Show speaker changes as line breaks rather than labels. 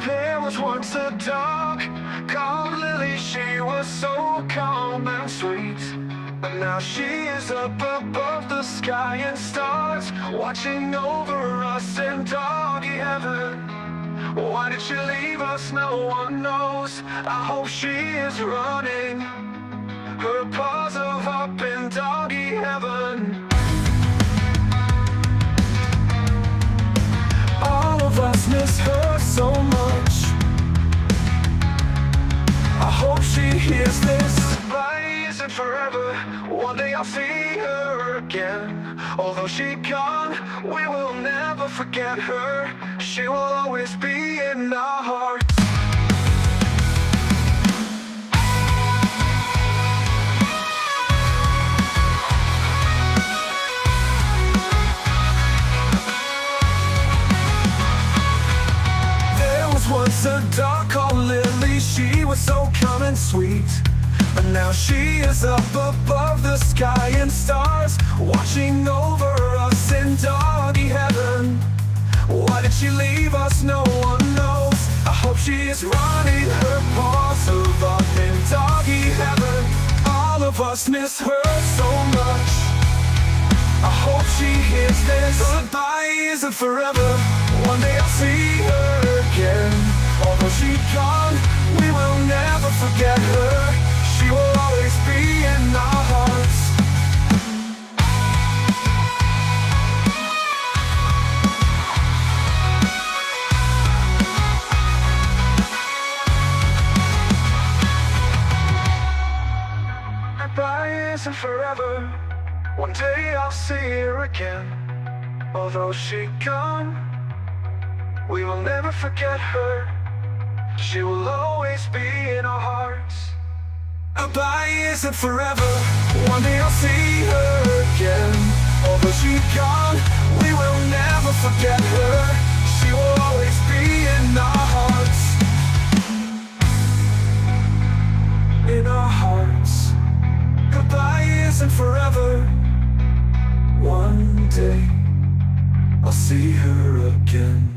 There was once a dog called Lily. She was so calm and sweet, but now she is up above the sky and stars, watching over us in doggy heaven. Why did she leave us? No one knows. I hope she is running her paws of up in doggy heaven. All of us miss her so much. I hope she hears this. Goodbye isn't forever. One day I'll see her again. Although she's gone, we will never forget her. She will always be in our hearts. Once a dog called Lily. She was so calm and sweet, but now she is up above the sky and stars, watching over us in doggy heaven. Why did she leave us? No one knows. I hope she is running her paws up in doggy heaven. All of us miss her so much. I hope she hears this. Goodbye isn't forever. One day I'll see her again. Although she's gone, we will never forget her. She will always be in our hearts. Goodbye isn't forever. One day I'll see her again. Although she's gone, we will never forget her. She will always be in our hearts. Goodbye isn't forever. One day I'll see her again. Although she's gone, we will never forget her. She will always be in our hearts. In our hearts. Goodbye isn't forever. One day I'll see her again.